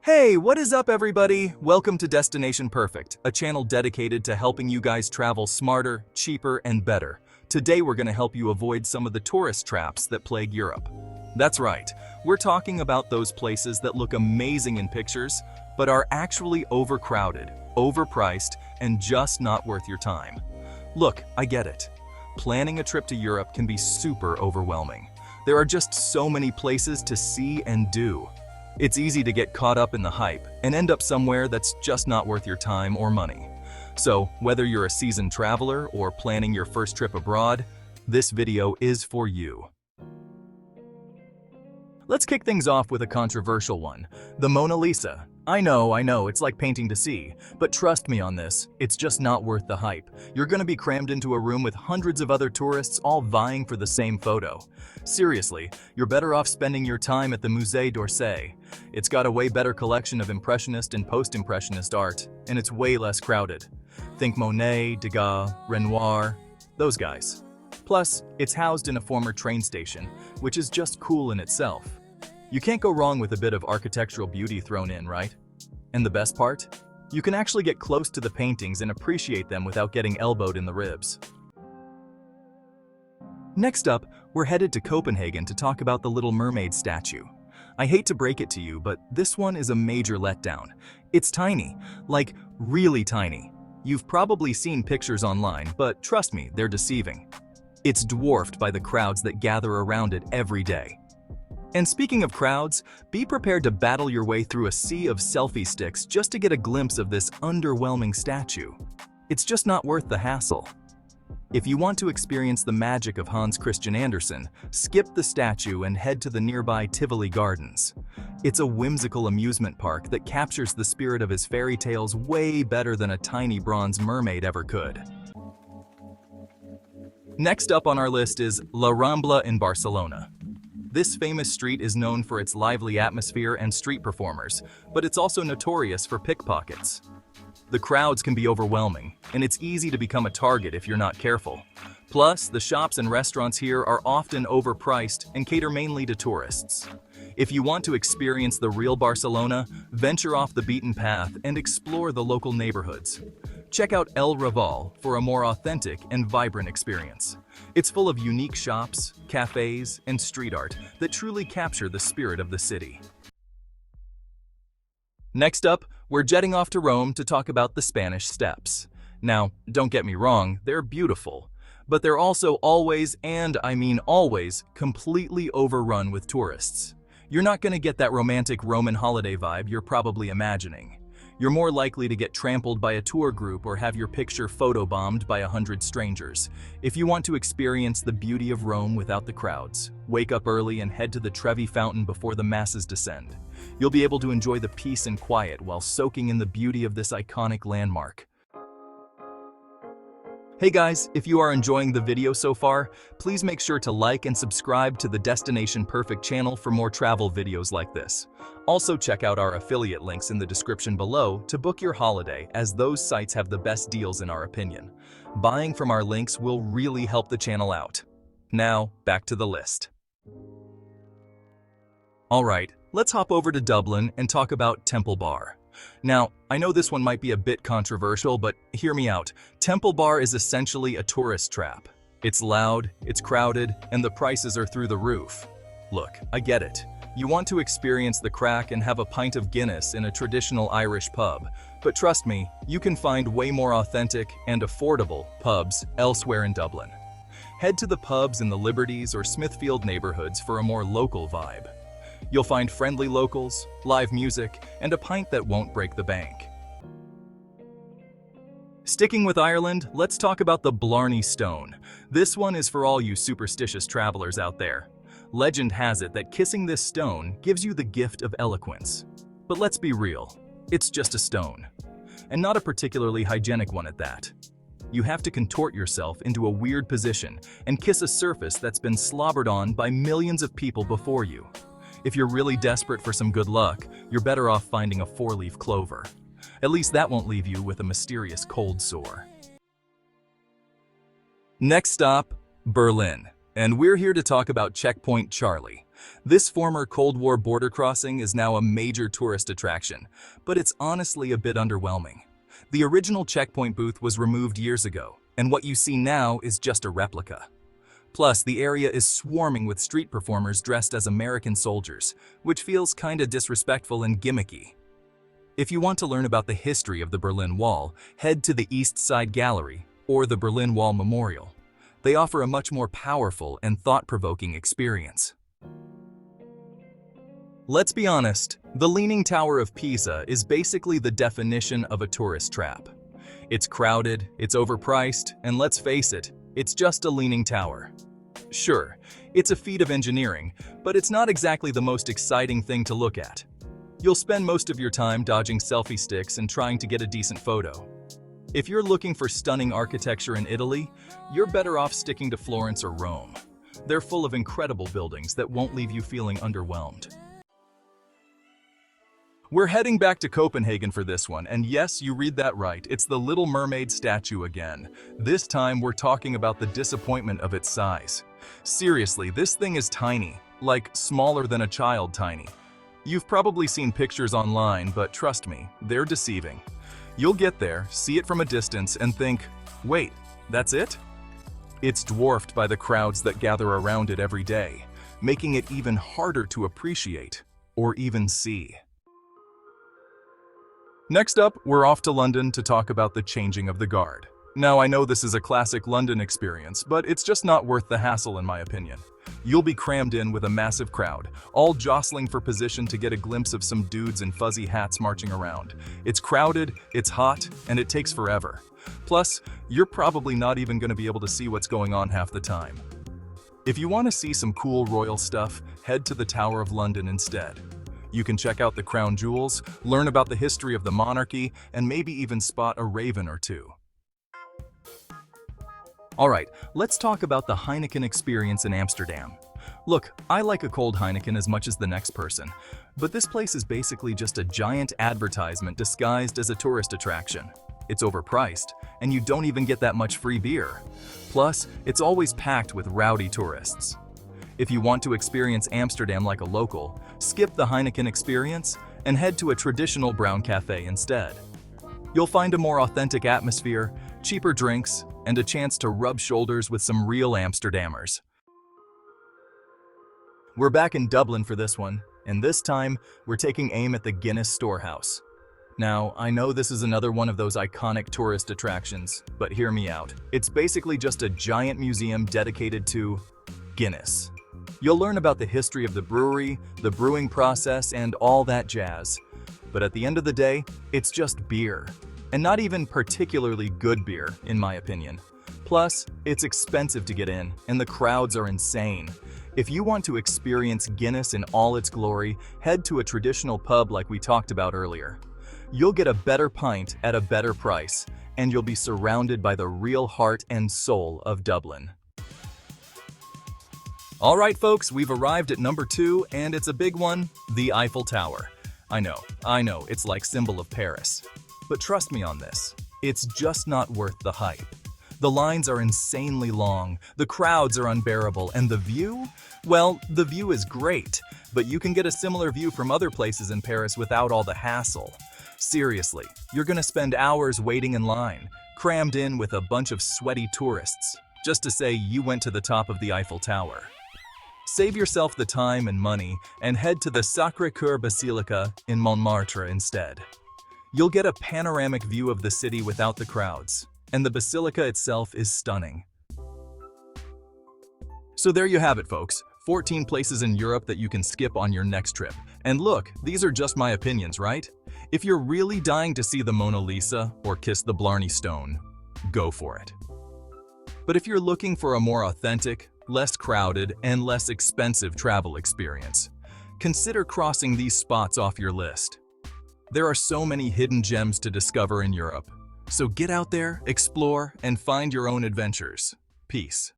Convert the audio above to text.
Hey, what is up everybody? Welcome to Destination Perfect, a channel dedicated to helping you guys travel smarter, cheaper, and better. Today we're going to help you avoid some of the tourist traps that plague Europe. That's right, we're talking about those places that look amazing in pictures, but are actually overcrowded, overpriced, and just not worth your time. Look, I get it. Planning a trip to Europe can be super overwhelming. There are just so many places to see and do. It's easy to get caught up in the hype and end up somewhere that's just not worth your time or money. So, whether you're a seasoned traveler or planning your first trip abroad, this video is for you. Let's kick things off with a controversial one, the Mona Lisa. I know, it's like painting to see, but trust me on this, it's just not worth the hype. You're gonna be crammed into a room with hundreds of other tourists all vying for the same photo. Seriously, you're better off spending your time at the Musée d'Orsay. It's got a way better collection of Impressionist and Post-Impressionist art, and it's way less crowded. Think Monet, Degas, Renoir, those guys. Plus, it's housed in a former train station, which is just cool in itself. You can't go wrong with a bit of architectural beauty thrown in, right? And the best part? You can actually get close to the paintings and appreciate them without getting elbowed in the ribs. Next up, we're headed to Copenhagen to talk about the Little Mermaid statue. I hate to break it to you, but this one is a major letdown. It's tiny, like really tiny. You've probably seen pictures online, but trust me, they're deceiving. It's dwarfed by the crowds that gather around it every day. And speaking of crowds, be prepared to battle your way through a sea of selfie sticks just to get a glimpse of this underwhelming statue. It's just not worth the hassle. If you want to experience the magic of Hans Christian Andersen, skip the statue and head to the nearby Tivoli Gardens. It's a whimsical amusement park that captures the spirit of his fairy tales way better than a tiny bronze mermaid ever could. Next up on our list is La Rambla in Barcelona. This famous street is known for its lively atmosphere and street performers, but it's also notorious for pickpockets. The crowds can be overwhelming, and it's easy to become a target if you're not careful. Plus, the shops and restaurants here are often overpriced and cater mainly to tourists. If you want to experience the real Barcelona, venture off the beaten path and explore the local neighborhoods. Check out El Raval for a more authentic and vibrant experience. It's full of unique shops, cafes, and street art that truly capture the spirit of the city. Next up, we're jetting off to Rome to talk about the Spanish Steps. Now, don't get me wrong, they're beautiful, but they're also always, and I mean always, completely overrun with tourists. You're not going to get that romantic Roman holiday vibe you're probably imagining. You're more likely to get trampled by a tour group or have your picture photobombed by 100 strangers. If you want to experience the beauty of Rome without the crowds, wake up early and head to the Trevi Fountain before the masses descend. You'll be able to enjoy the peace and quiet while soaking in the beauty of this iconic landmark. Hey guys, if you are enjoying the video so far, please make sure to like and subscribe to the Destination Perfect channel for more travel videos like this. Also check out our affiliate links in the description below to book your holiday, as those sites have the best deals in our opinion. Buying from our links will really help the channel out. Now, back to the list. Alright, let's hop over to Dublin and talk about Temple Bar. Now, I know this one might be a bit controversial, but hear me out. Temple Bar is essentially a tourist trap. It's loud, it's crowded, and the prices are through the roof. Look, I get it. You want to experience the crack and have a pint of Guinness in a traditional Irish pub, but trust me, you can find way more authentic and affordable pubs elsewhere in Dublin. Head to the pubs in the Liberties or Smithfield neighborhoods for a more local vibe. You'll find friendly locals, live music, and a pint that won't break the bank. Sticking with Ireland, let's talk about the Blarney Stone. This one is for all you superstitious travelers out there. Legend has it that kissing this stone gives you the gift of eloquence. But let's be real, it's just a stone. And not a particularly hygienic one at that. You have to contort yourself into a weird position and kiss a surface that's been slobbered on by millions of people before you. If you're really desperate for some good luck, you're better off finding a four-leaf clover. At least that won't leave you with a mysterious cold sore. Next stop, Berlin. And we're here to talk about Checkpoint Charlie. This former Cold War border crossing is now a major tourist attraction, but it's honestly a bit underwhelming. The original checkpoint booth was removed years ago, and what you see now is just a replica. Plus, the area is swarming with street performers dressed as American soldiers, which feels kinda disrespectful and gimmicky. If you want to learn about the history of the Berlin Wall, head to the East Side Gallery or the Berlin Wall Memorial. They offer a much more powerful and thought-provoking experience. Let's be honest, the Leaning Tower of Pisa is basically the definition of a tourist trap. It's crowded, it's overpriced, and let's face it, it's just a leaning tower. Sure, it's a feat of engineering, but it's not exactly the most exciting thing to look at. You'll spend most of your time dodging selfie sticks and trying to get a decent photo. If you're looking for stunning architecture in Italy, you're better off sticking to Florence or Rome. They're full of incredible buildings that won't leave you feeling underwhelmed. We're heading back to Copenhagen for this one, and yes, you read that right, it's the Little Mermaid statue again. This time we're talking about the disappointment of its size. Seriously, this thing is tiny, like smaller than a child tiny. You've probably seen pictures online, but trust me, they're deceiving. You'll get there, see it from a distance, and think, wait, that's it? It's dwarfed by the crowds that gather around it every day, making it even harder to appreciate, or even see. Next up, we're off to London to talk about the changing of the guard. Now, I know this is a classic London experience, but it's just not worth the hassle in my opinion. You'll be crammed in with a massive crowd, all jostling for position to get a glimpse of some dudes in fuzzy hats marching around. It's crowded, it's hot, and it takes forever. Plus, you're probably not even going to be able to see what's going on half the time. If you want to see some cool royal stuff, head to the Tower of London instead. You can check out the crown jewels, learn about the history of the monarchy, and maybe even spot a raven or two. Alright, let's talk about the Heineken experience in Amsterdam. Look, I like a cold Heineken as much as the next person, but this place is basically just a giant advertisement disguised as a tourist attraction. It's overpriced, and you don't even get that much free beer. Plus, it's always packed with rowdy tourists. If you want to experience Amsterdam like a local, skip the Heineken experience and head to a traditional brown cafe instead. You'll find a more authentic atmosphere, cheaper drinks, and a chance to rub shoulders with some real Amsterdammers. We're back in Dublin for this one, and this time, we're taking aim at the Guinness Storehouse. Now, I know this is another one of those iconic tourist attractions, but hear me out. It's basically just a giant museum dedicated to Guinness. You'll learn about the history of the brewery, the brewing process, and all that jazz. But at the end of the day, it's just beer. And not even particularly good beer, in my opinion. Plus, it's expensive to get in, and the crowds are insane. If you want to experience Guinness in all its glory, head to a traditional pub like we talked about earlier. You'll get a better pint at a better price, and you'll be surrounded by the real heart and soul of Dublin. Alright folks, we've arrived at number 2, and it's a big one, the Eiffel Tower. I know, it's like symbol of Paris. But trust me on this, it's just not worth the hype. The lines are insanely long, the crowds are unbearable, and the view? Well, the view is great, but you can get a similar view from other places in Paris without all the hassle. Seriously, you're gonna spend hours waiting in line, crammed in with a bunch of sweaty tourists, just to say you went to the top of the Eiffel Tower. Save yourself the time and money and head to the Sacré-Cœur Basilica in Montmartre instead. You'll get a panoramic view of the city without the crowds, and the basilica itself is stunning. So there you have it, folks. 14 places in Europe that you can skip on your next trip. And look, these are just my opinions, right? If you're really dying to see the Mona Lisa or kiss the Blarney Stone, go for it. But if you're looking for a more authentic, less crowded, and less expensive travel experience, consider crossing these spots off your list. There are so many hidden gems to discover in Europe. So get out there, explore, and find your own adventures. Peace.